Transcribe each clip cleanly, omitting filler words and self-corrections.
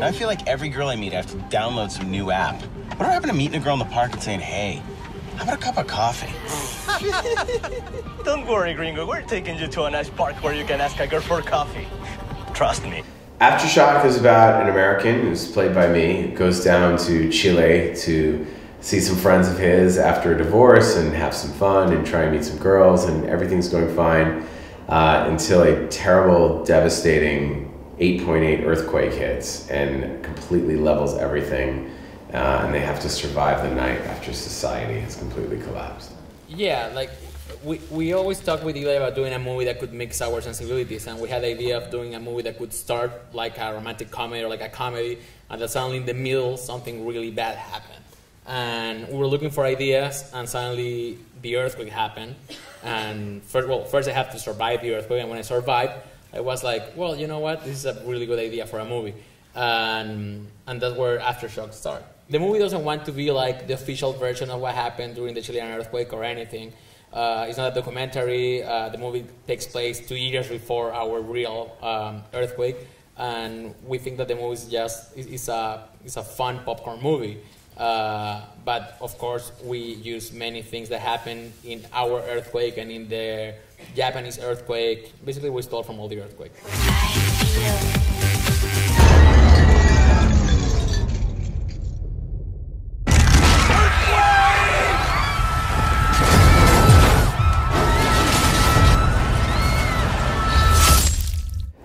I feel like every girl I meet, I have to download some new app. What happened to meeting a girl in the park and saying, hey, how about a cup of coffee? Don't worry, Gringo. We're taking you to a nice park where you can ask a girl for coffee. Trust me. Aftershock is about an American who's played by me, who goes down to Chile to see some friends of his after a divorce and have some fun and try and meet some girls, and everything's going fine until a terrible, devastating 8.8 earthquake hits and completely levels everything, and they have to survive the night after society has completely collapsed. Yeah, like we always talk with Eli about doing a movie that could mix our sensibilities, and we had the idea of doing a movie that could start like a romantic comedy or like a comedy, and then suddenly in the middle something really bad happened. And we were looking for ideas, and suddenly the earthquake happened. And first I have to survive the earthquake, and when I survived, I was like, well, you know what? This is a really good idea for a movie. And that's where Aftershock started. The movie doesn't want to be like the official version of what happened during the Chilean earthquake or anything. It's not a documentary. The movie takes place 2 years before our real earthquake, and we think that the movie is just is a fun popcorn movie. But of course, we use many things that happened in our earthquake and in the Japanese earthquake. Basically, we stole from all the earthquakes.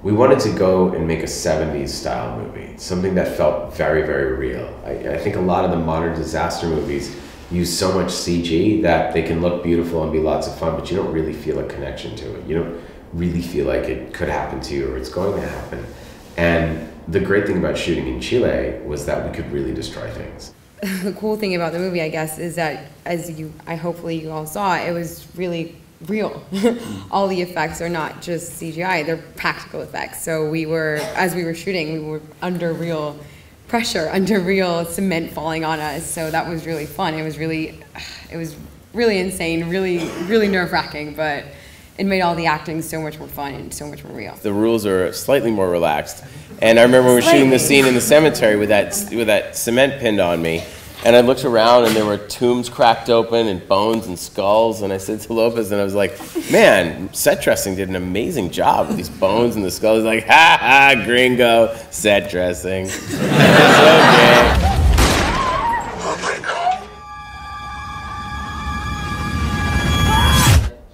We wanted to go and make a 70s style movie, something that felt very, very real. I think a lot of the modern disaster movies use so much CG that they can look beautiful and be lots of fun, but you don't really feel a connection to it. You don't really feel like it could happen to you or it's going to happen. And the great thing about shooting in Chile was that we could really destroy things. The cool thing about the movie, I guess, is that hopefully you all saw, it was really real. All the effects are not just CGI, they're practical effects. So as we were shooting, we were under real pressure, under real cement falling on us. So that was really fun. It was really insane, really nerve-wracking, but it made all the acting so much more fun and so much more real. The rules are slightly more relaxed. And I remember we were shooting the scene in the cemetery with that cement pinned on me. And I looked around and there were tombs cracked open and bones and skulls. And I said to López, and I was like, man, set dressing did an amazing job with these bones and the skulls. He's like, ha ha, gringo, set dressing. It's okay.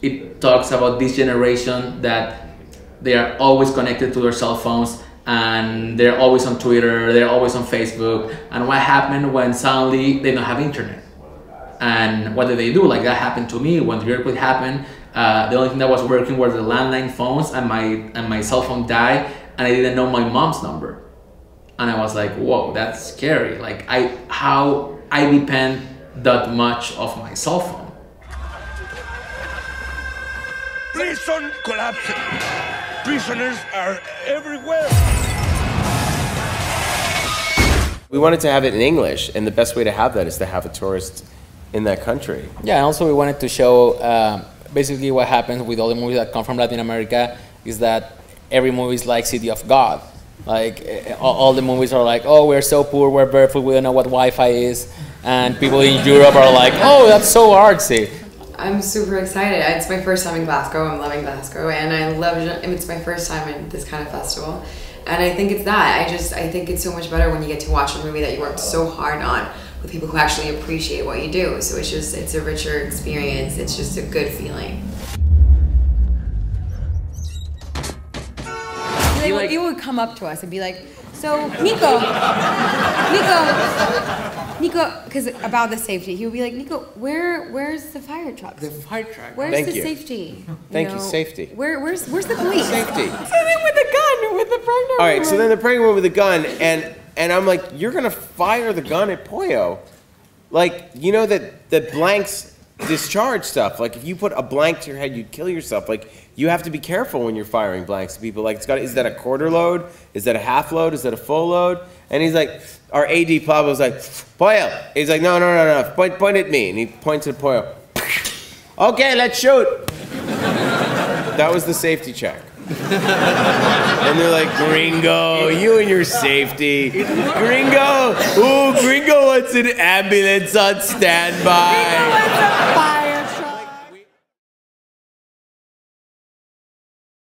It talks about this generation that they are always connected to their cell phones, and they're always on Twitter, they're always on Facebook, and what happened when suddenly they don't have internet? And what did they do? Like that happened to me when the earthquake happened. The only thing that was working were the landline phones, and my cell phone died, and I didn't know my mom's number. And I was like, whoa, that's scary. Like how I depend that much of my cell phone. Prison collapsing. Prisoners are everywhere. We wanted to have it in English, and the best way to have that is to have a tourist in that country. Yeah, and also we wanted to show basically what happens with all the movies that come from Latin America is that every movie is like City of God. Like all the movies are like, oh, we're so poor, we're barefoot, we don't know what Wi-Fi is, and people in Europe are like, oh, that's so artsy. I'm super excited. It's my first time in Glasgow. I'm loving Glasgow, and it's my first time in this kind of festival. And I think it's that. I think it's so much better when you get to watch a movie that you worked so hard on with people who actually appreciate what you do. So it's a richer experience. It's just a good feeling. He would come up to us and be like, so Nico, because about the safety, he would be like, Nico, where's the fire trucks? The fire truck. Where's the safety? Thank you, safety. Where's the police? Safety. So then with the gun, with the pregnant woman. All right, so then the pregnant woman with the gun, and I'm like, you're gonna fire the gun at Pollo. Like, you know that the blanks discharge stuff. Like, if you put a blank to your head, you'd kill yourself. Like, you have to be careful when you're firing blanks to people. Like, is that a quarter load? Is that a half load? Is that a full load? And he's like, our AD Pablo's like, Pollo. He's like, no, point at me. And he points at Pollo. Okay, let's shoot. That was the safety check. And they're like, Gringo, you and your safety. Gringo, ooh, Gringo wants an ambulance on standby.